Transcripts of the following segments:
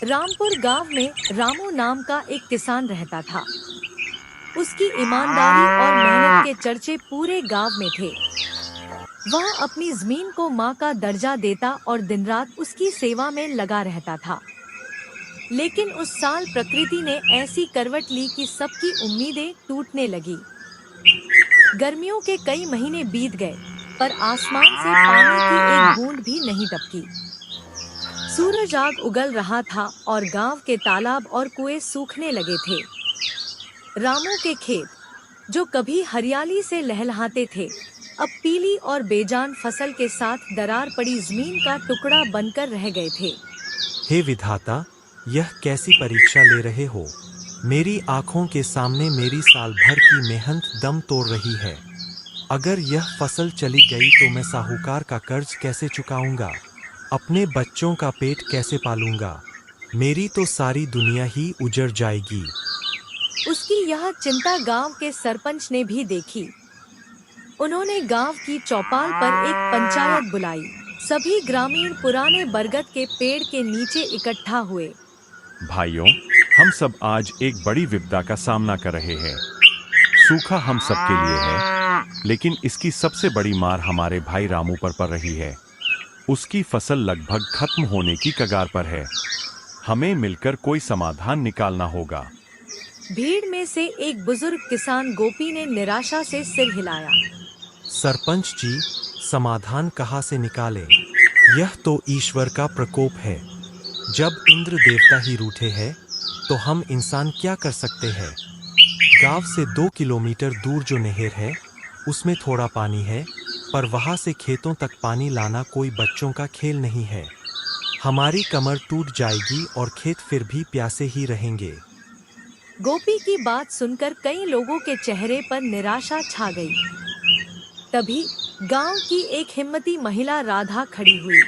रामपुर गांव में रामू नाम का एक किसान रहता था। उसकी ईमानदारी और मेहनत के चर्चे पूरे गांव में थे। वह अपनी जमीन को माँ का दर्जा देता और दिन रात उसकी सेवा में लगा रहता था। लेकिन उस साल प्रकृति ने ऐसी करवट ली कि सबकी उम्मीदें टूटने लगी। गर्मियों के कई महीने बीत गए, पर आसमान से पानी की एक बूंद भी नहीं टपकी। सूरज आग उगल रहा था और गांव के तालाब और कुएं सूखने लगे थे। रामू के खेत, जो कभी हरियाली से लहलहाते थे, अब पीली और बेजान फसल के साथ दरार पड़ी जमीन का टुकड़ा बनकर रह गए थे। हे विधाता, यह कैसी परीक्षा ले रहे हो? मेरी आंखों के सामने मेरी साल भर की मेहनत दम तोड़ रही है। अगर यह फसल चली गई तो मैं साहूकार का कर्ज कैसे चुकाऊंगा? अपने बच्चों का पेट कैसे पालूंगा? मेरी तो सारी दुनिया ही उजड़ जाएगी। उसकी यह चिंता गांव के सरपंच ने भी देखी। उन्होंने गांव की चौपाल पर एक पंचायत बुलाई। सभी ग्रामीण पुराने बरगद के पेड़ के नीचे इकट्ठा हुए। भाइयों, हम सब आज एक बड़ी विपदा का सामना कर रहे हैं। सूखा हम सब के लिए है, लेकिन इसकी सबसे बड़ी मार हमारे भाई रामू पर पड़ रही है। उसकी फसल लगभग खत्म होने की कगार पर है। हमें मिलकर कोई समाधान निकालना होगा। भीड़ में से एक बुजुर्ग किसान गोपी ने निराशा से सिर हिलाया। सरपंच जी, समाधान कहाँ से निकाले? यह तो ईश्वर का प्रकोप है। जब इंद्र देवता ही रूठे हैं, तो हम इंसान क्या कर सकते हैं? गांव से 2 किलोमीटर दूर जो नहर है, उसमें थोड़ा पानी है, पर वहां से खेतों तक पानी लाना कोई बच्चों का खेल नहीं है। हमारी कमर टूट जाएगी और खेत फिर भी प्यासे ही रहेंगे। गोपी की बात सुनकर कई लोगों के चेहरे पर निराशा छा गई। तभी गांव की एक हिम्मती महिला राधा खड़ी हुई।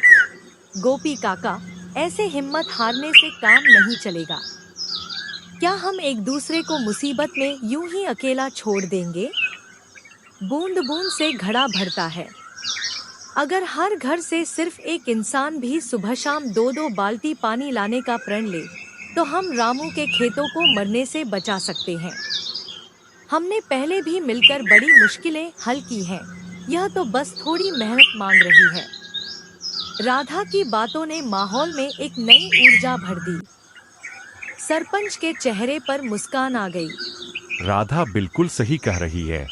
गोपी काका, ऐसे हिम्मत हारने से काम नहीं चलेगा। क्या हम एक दूसरे को मुसीबत में यूं ही अकेला छोड़ देंगे? बूंद बूंद से घड़ा भरता है। अगर हर घर से सिर्फ एक इंसान भी सुबह शाम 2-2 बाल्टी पानी लाने का प्रण ले, तो हम रामू के खेतों को मरने से बचा सकते हैं। हमने पहले भी मिलकर बड़ी मुश्किलें हल की हैं। यह तो बस थोड़ी मेहनत मांग रही है। राधा की बातों ने माहौल में एक नई ऊर्जा भर दी। सरपंच के चेहरे पर मुस्कान आ गई। राधा बिल्कुल सही कह रही है।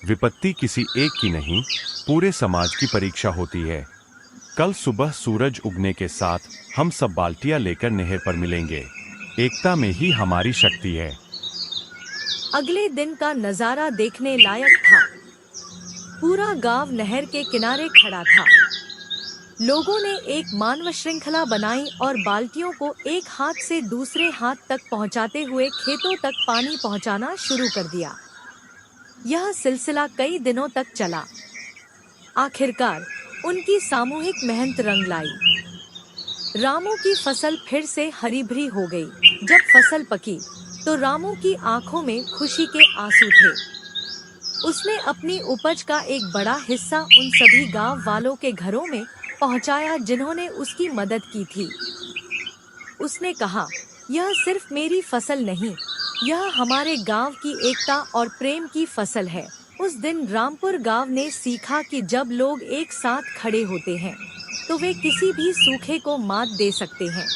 विपत्ति किसी एक की नहीं, पूरे समाज की परीक्षा होती है। कल सुबह सूरज उगने के साथ हम सब बाल्टियां लेकर नहर पर मिलेंगे। एकता में ही हमारी शक्ति है। अगले दिन का नजारा देखने लायक था। पूरा गांव नहर के किनारे खड़ा था। लोगों ने एक मानव श्रृंखला बनाई और बाल्टियों को एक हाथ से दूसरे हाथ तक पहुंचाते हुए खेतों तक पानी पहुंचाना शुरू कर दिया। यह सिलसिला कई दिनों तक चला। आखिरकार उनकी सामूहिक मेहनत रंग लाई। रामू की फसल फिर से हरी भरी हो गई। जब फसल पकी, तो रामू की आंखों में खुशी के आंसू थे। उसने अपनी उपज का एक बड़ा हिस्सा उन सभी गांव वालों के घरों में पहुंचाया जिन्होंने उसकी मदद की थी। उसने कहा, यह सिर्फ मेरी फसल नहीं, यह हमारे गांव की एकता और प्रेम की फसल है। उस दिन रामपुर गांव ने सीखा कि जब लोग एक साथ खड़े होते हैं, तो वे किसी भी सूखे को मात दे सकते हैं।